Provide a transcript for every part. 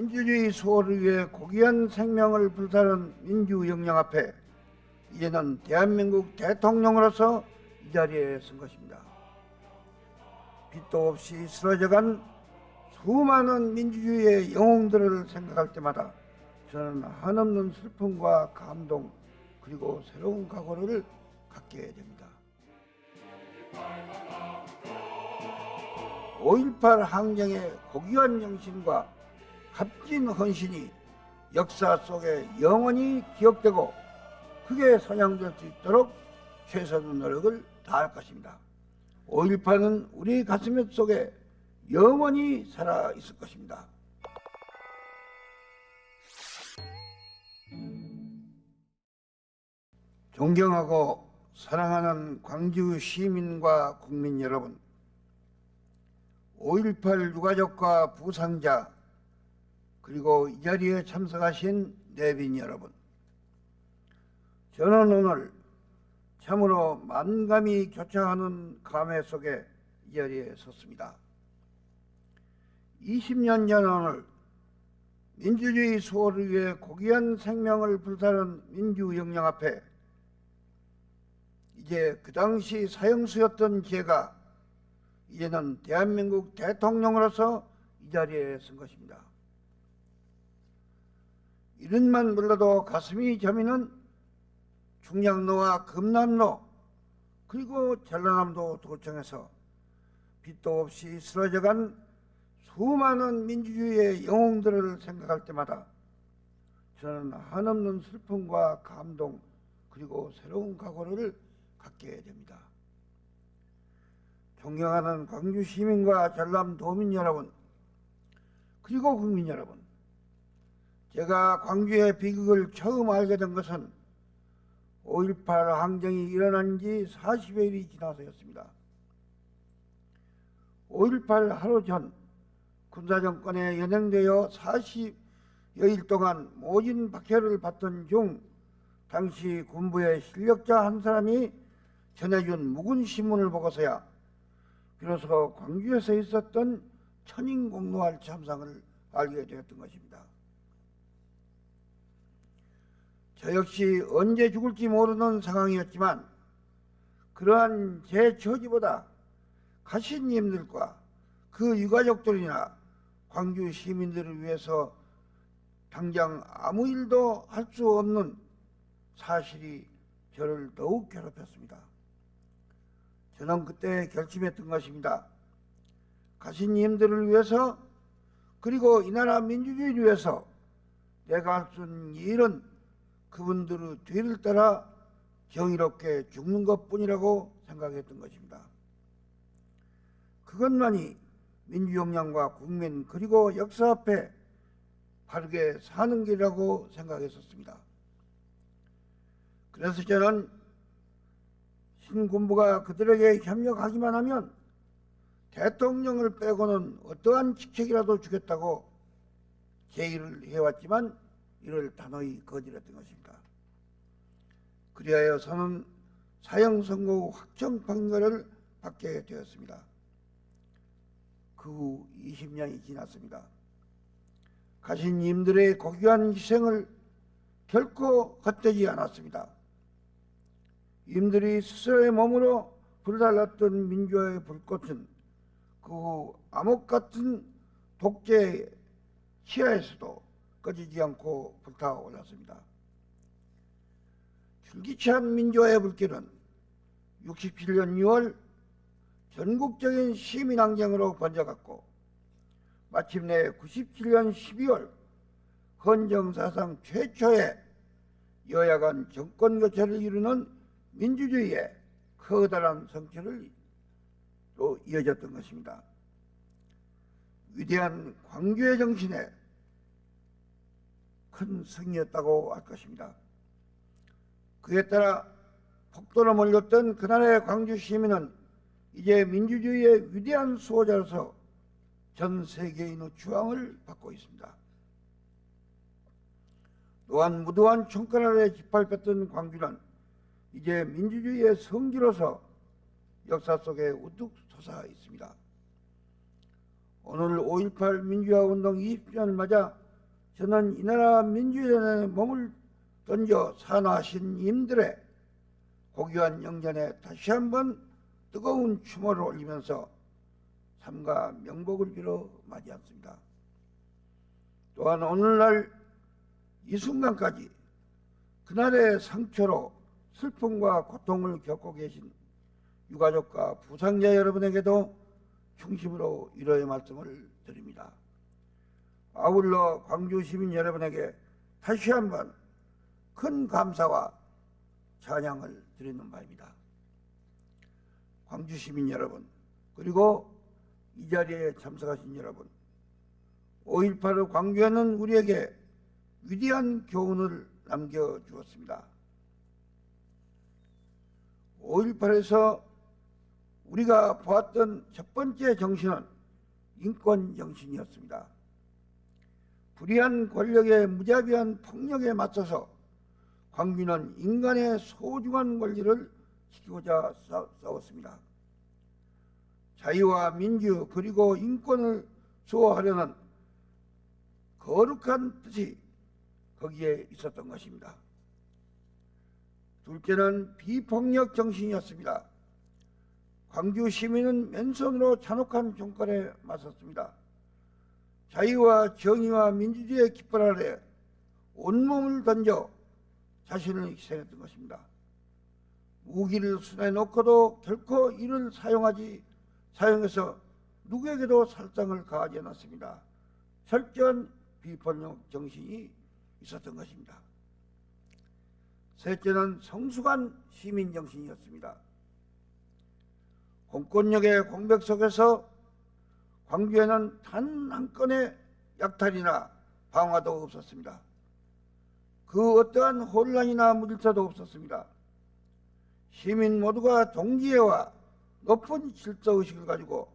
민주주의 수호를 위해 고귀한 생명을 불사른 민주영령 앞에 이제는 대한민국 대통령으로서 이 자리에 선 것입니다. 빛도 없이 쓰러져간 수많은 민주주의의 영웅들을 생각할 때마다 저는 한없는 슬픔과 감동 그리고 새로운 각오를 갖게 됩니다. 5.18 항쟁의 고귀한 정신과 값진 헌신이 역사 속에 영원히 기억되고 크게 선양될 수 있도록 최선의 노력을 다할 것입니다. 5.18은 우리 가슴 속에 영원히 살아 있을 것입니다. 존경하고 사랑하는 광주 시민과 국민 여러분, 5.18 유가족과 부상자 그리고 이 자리에 참석하신 내빈 여러분, 저는 오늘 참으로 만감이 교차하는 감회 속에 이 자리에 섰습니다. 20년 전 오늘 민주주의 수호를 위해 고귀한 생명을 불사른 민주영령 앞에 이제 그 당시 사형수였던 제가 이제는 대한민국 대통령으로서 이 자리에 선 것입니다. 이름만 불러도 가슴이 저미는 충량로와 금남로 그리고 전라남도 도청에서 빛도 없이 쓰러져간 수많은 민주주의의 영웅들을 생각할 때마다 저는 한없는 슬픔과 감동 그리고 새로운 각오를 갖게 됩니다. 존경하는 광주 시민과 전남도민 여러분 그리고 국민 여러분, 제가 광주의 비극을 처음 알게 된 것은 5.18 항쟁이 일어난 지 40여일이 지나서였습니다. 5.18 하루 전 군사정권에 연행되어 40여일 동안 모진 박해를 받던 중 당시 군부의 실력자 한 사람이 전해준 묵은 신문을 보고서야 비로소 광주에서 있었던 천인공노할 참상을 알게 되었던 것입니다. 저 역시 언제 죽을지 모르는 상황이었지만 그러한 제 처지보다 가신님들과 그 유가족들이나 광주 시민들을 위해서 당장 아무 일도 할 수 없는 사실이 저를 더욱 괴롭혔습니다. 저는 그때 결심했던 것입니다. 가신님들을 위해서 그리고 이 나라 민주주의를 위해서 내가 할 수 있는 일은 그분들의 뒤를 따라 정의롭게 죽는 것뿐이라고 생각했던 것입니다. 그것만이 민주영령과 국민 그리고 역사 앞에 바르게 사는 길이라고 생각했었습니다. 그래서 저는 신군부가 그들에게 협력하기만 하면 대통령을 빼고는 어떠한 직책이라도 주겠다고 제의를 해왔지만 이를 단호히 거절했던 것입니다. 그리하여 저는 사형 선고 후 확정 판결을 받게 되었습니다. 그 후 20년이 지났습니다. 가신님들의 고귀한 희생을 결코 헛되지 않았습니다. 임들이 스스로의 몸으로 불달랐던 민주화의 불꽃은 그 후 암흑 같은 독재의 치하에서도 꺼지지 않고 불타올랐습니다. 줄기찬 민주화의 불길은 67년 6월 전국적인 시민항쟁으로 번져갔고 마침내 97년 12월 헌정사상 최초의 여야 간 정권교체를 이루는 민주주의의 커다란 성취로 이어졌던 것입니다. 위대한 광주의 정신에 큰 승리였다고 할 것입니다. 그에 따라 폭도로 몰렸던 그날의 광주 시민은 이제 민주주의의 위대한 수호자로서 전 세계인의 추앙을 받고 있습니다. 또한 무도한 총칼 아래 짓밟혔던 광주는 이제 민주주의의 성지로서 역사 속에 우뚝 솟아 있습니다. 오늘 5.18 민주화 운동 20주년을 맞아 저는 이 나라 민주전에 몸을 던져 산화하신 임들의 고귀한 영전에 다시 한번 뜨거운 추모를 올리면서 삼가 명복을 빌어 맞이했습니다. 또한 오늘날 이 순간까지 그날의 상처로 슬픔과 고통을 겪고 계신 유가족과 부상자 여러분에게도 중심으로 위로의 말씀을 드립니다. 아울러 광주 시민 여러분에게 다시 한번 큰 감사와 찬양을 드리는 바입니다. 광주 시민 여러분, 그리고 이 자리에 참석하신 여러분, 5.18의 광주에는 우리에게 위대한 교훈을 남겨주었습니다. 5.18에서 우리가 보았던 첫 번째 정신은 인권 정신이었습니다. 불의한 권력의 무자비한 폭력에 맞서서 광주는 인간의 소중한 권리를 지키고자 싸웠습니다. 자유와 민주 그리고 인권을 수호하려는 거룩한 뜻이 거기에 있었던 것입니다. 둘째는 비폭력 정신이었습니다. 광주 시민은 맨손으로 잔혹한 정권에 맞섰습니다. 자유와 정의와 민주주의의 깃발 아래 온몸을 던져 자신을 희생했던 것입니다. 무기를 손에 놓고도 결코 이를 사용해서 누구에게도 살상을 가하지 않았습니다. 철저한 비폭력 정신이 있었던 것입니다. 셋째는 성숙한 시민 정신이었습니다. 공권력의 공백 속에서 광주에는 단 한 건의 약탈이나 방화도 없었습니다. 그 어떠한 혼란이나 물질도 없었습니다. 시민 모두가 동지애와 높은 질서의식을 가지고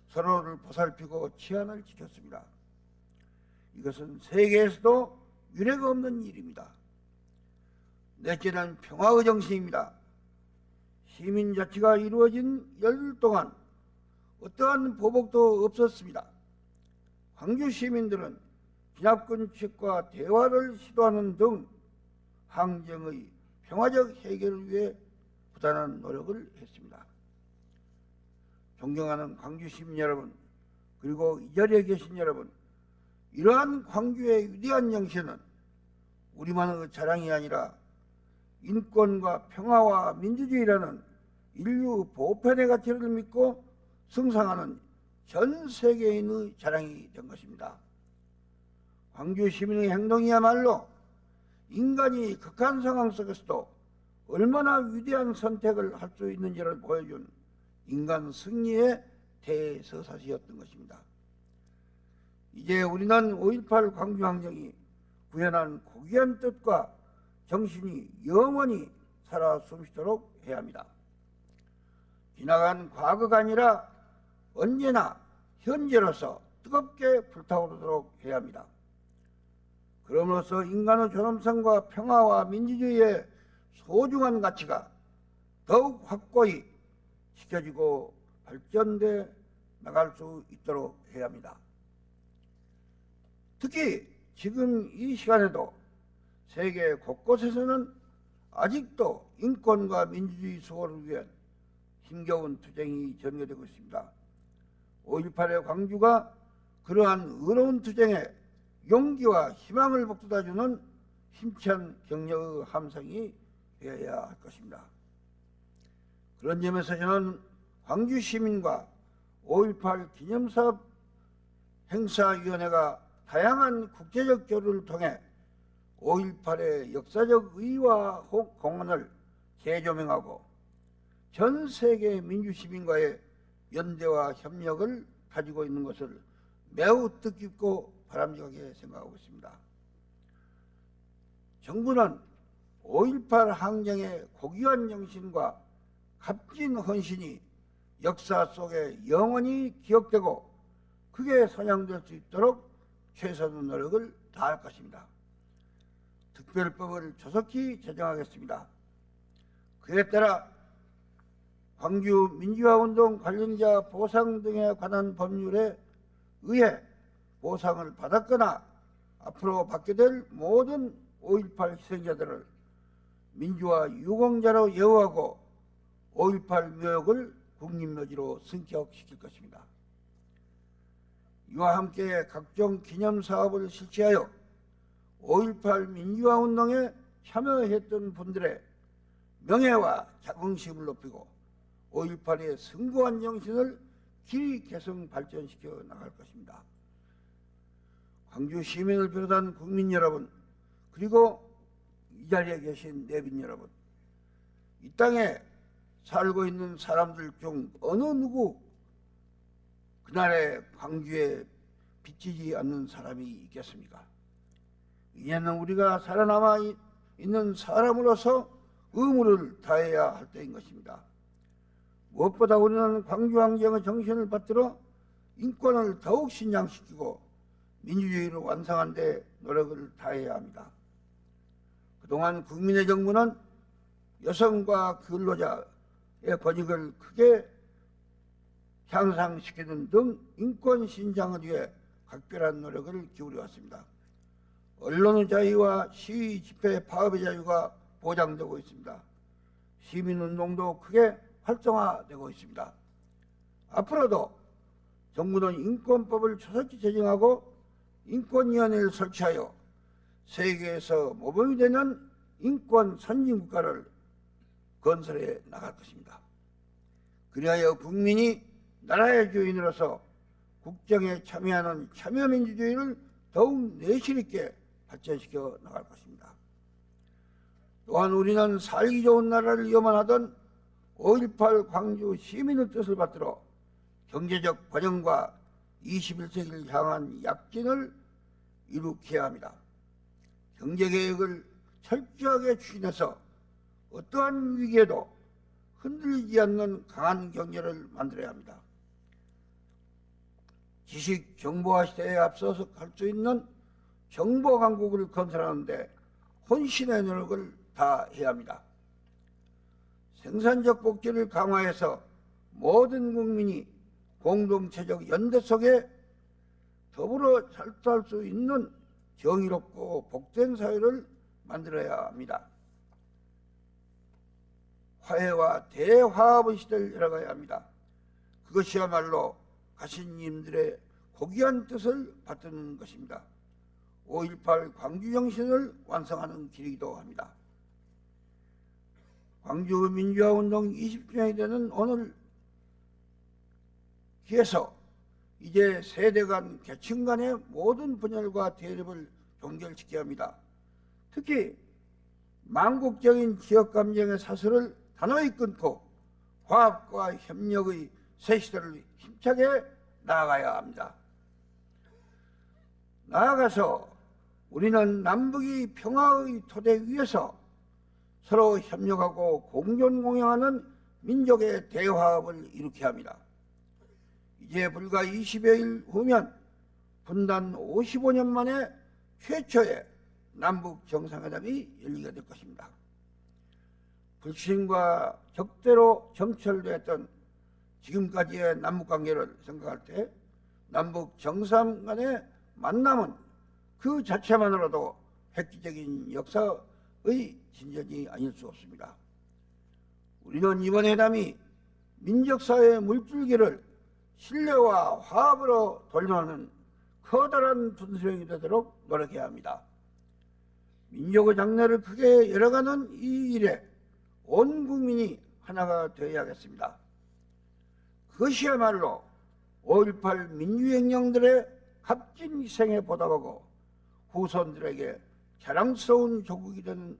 서로를 보살피고 치안을 지켰습니다. 이것은 세계에서도 유례가 없는 일입니다. 넷째는 평화의 정신입니다. 시민자치가 이루어진 열흘 동안 어떠한 보복도 없었습니다. 광주 시민들은 진압군 측과 대화를 시도하는 등 항쟁의 평화적 해결을 위해 부단한 노력을 했습니다. 존경하는 광주 시민 여러분, 그리고 이 자리에 계신 여러분, 이러한 광주의 위대한 정신은 우리만의 자랑이 아니라 인권과 평화와 민주주의라는 인류 보편의 가치를 믿고 승상하는 전 세계인의 자랑이 된 것입니다. 광주 시민의 행동이야말로 인간이 극한 상황 속에서도 얼마나 위대한 선택을 할 수 있는지를 보여준 인간 승리의 대서사시였던 것입니다. 이제 우리는 5.18 광주항쟁이 구현한 고귀한 뜻과 정신이 영원히 살아 숨쉬도록 해야 합니다. 지나간 과거가 아니라 언제나 현재로서 뜨겁게 불타오르도록 해야 합니다. 그럼으로써 인간의 존엄성과 평화와 민주주의의 소중한 가치가 더욱 확고히 지켜지고 발전돼 나갈 수 있도록 해야 합니다. 특히 지금 이 시간에도 세계 곳곳에서는 아직도 인권과 민주주의 수호를 위한 힘겨운 투쟁이 전개되고 있습니다. 5.18의 광주가 그러한 의로운 투쟁에 용기와 희망을 북돋아주는 힘찬 격려의 함성이 되어야 할 것입니다. 그런 점에서 저는 광주 시민과 5.18 기념사업 행사위원회가 다양한 국제적 교류를 통해 5.18의 역사적 의의와 공헌을 재조명하고 전 세계 민주시민과의 연대와 협력을 가지고 있는 것을 매우 뜻깊고 바람직하게 생각하고 있습니다. 정부는 5.18 항쟁의 고귀한 정신과 값진 헌신이 역사 속에 영원히 기억되고 크게 선양될 수 있도록 최선의 노력을 다할 것입니다. 특별법을 조속히 제정하겠습니다. 그에 따라 광주 민주화운동 관련자 보상 등에 관한 법률에 의해 보상을 받았거나 앞으로 받게 될 모든 5.18 희생자들을 민주화 유공자로 예우하고 5.18 묘역을 국립묘지로 승격시킬 것입니다. 이와 함께 각종 기념사업을 실시하여 5.18 민주화 운동에 참여했던 분들의 명예와 자긍심을 높이고 5.18의 승고한 정신을 길이 계속 발전시켜 나갈 것입니다. 광주 시민을 비롯한 국민 여러분, 그리고 이 자리에 계신 내빈 여러분, 이 땅에 살고 있는 사람들 중 어느 누구 그날의 광주에 비치지 않는 사람이 있겠습니까? 이제는 우리가 살아남아 있는 사람으로서 의무를 다해야 할 때인 것입니다. 무엇보다 우리는 광주항쟁의 정신을 받들어 인권을 더욱 신장시키고 민주주의를 완성하는 데 노력을 다해야 합니다. 그동안 국민의 정부는 여성과 근로자의 권익을 크게 향상시키는 등 인권 신장을 위해 각별한 노력을 기울여 왔습니다. 언론의 자유와 시위, 집회, 파업의 자유가 보장되고 있습니다. 시민운동도 크게 활성화되고 있습니다. 앞으로도 정부는 인권법을 초석기 제정하고 인권위원회를 설치하여 세계에서 모범이 되는 인권 선진국가를 건설해 나갈 것입니다. 그리하여 국민이 나라의 주인으로서 국정에 참여하는 참여민주주의를 더욱 내실 있게 발전시켜 나갈 것입니다. 또한 우리는 살기 좋은 나라를 염원하던 5.18 광주 시민의 뜻을 받들어 경제적 번영과 21세기를 향한 약진을 이룩해야 합니다. 경제개혁을 철저하게 추진해서 어떠한 위기에도 흔들리지 않는 강한 경제를 만들어야 합니다. 지식 정보화 시대에 앞서서 갈 수 있는 정보 강국을 건설하는 데 혼신의 노력을 다해야 합니다. 생산적 복지를 강화해서 모든 국민이 공동체적 연대 속에 더불어 잘 살 수 있는 정의롭고 복된 사회를 만들어야 합니다. 화해와 대화합의 시대를 열어가야 합니다. 그것이야말로 가신님들의 고귀한 뜻을 받드는 것입니다. 5.18 광주 정신을 완성하는 길이기도 합니다. 광주 민주화 운동 20주년이 되는 오늘 기에서 이제 세대 간, 계층 간의 모든 분열과 대립을 종결시켜야 합니다. 특히 망국적인 지역감정의 사슬을 단호히 끊고 화합과 협력의 새 시대를 힘차게 나아가야 합니다. 나아가서 우리는 남북이 평화의 토대 위에서 서로 협력하고 공존 공영하는 민족의 대화합을 일으켜야 합니다. 이제 불과 20여일 후면 분단 55년 만에 최초의 남북 정상회담이 열리게 될 것입니다. 불신과 적대로 점철됐던 지금까지의 남북관계를 생각할 때 남북 정상 간의 만남은 그 자체만으로도 획기적인 역사의 진전이 아닐 수 없습니다. 우리는 이번 회담이 민족사회의 물줄기를 신뢰와 화합으로 돌려놓는 커다란 분수령이 되도록 노력해야 합니다. 민족의 장래를 크게 열어가는 이 일에 온 국민이 하나가 되어야겠습니다. 그것이야말로 5.18 민주혁명들의 값진 희생에 보답하고 후손들에게 자랑스러운 조국이 되는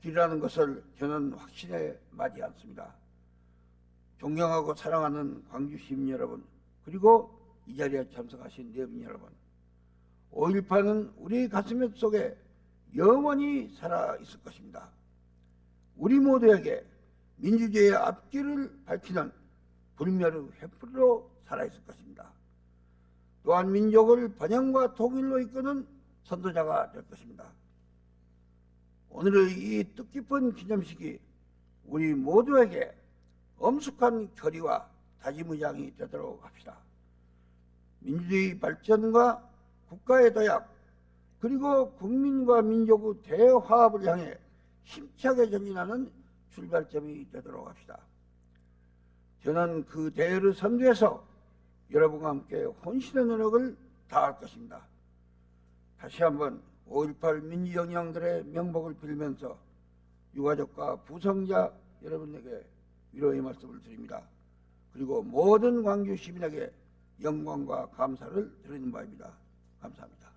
길이라는 것을 저는 확신에 마지 않습니다. 존경하고 사랑하는 광주 시민 여러분, 그리고 이 자리에 참석하신 내빈 여러분, 5.18은 우리 가슴 속에 영원히 살아있을 것입니다. 우리 모두에게 민주주의의 앞길을 밝히는 불멸의 횃불로 살아있을 것입니다. 또한 민족을 번영과 통일로 이끄는 선도자가 될 것입니다. 오늘의 이 뜻깊은 기념식이 우리 모두에게 엄숙한 결의와 다짐의장이 되도록 합시다. 민주주의 발전과 국가의 도약, 그리고 국민과 민족의 대화합을 향해 힘차게 전진하는 출발점이 되도록 합시다. 저는 그 대회를 선두해서 여러분과 함께 혼신의 노력을 다할 것입니다. 다시 한번 5.18 민주정령들의 명복을 빌면서 유가족과 부성자 여러분에게 위로의 말씀을 드립니다. 그리고 모든 광주 시민에게 영광과 감사를 드리는 바입니다. 감사합니다.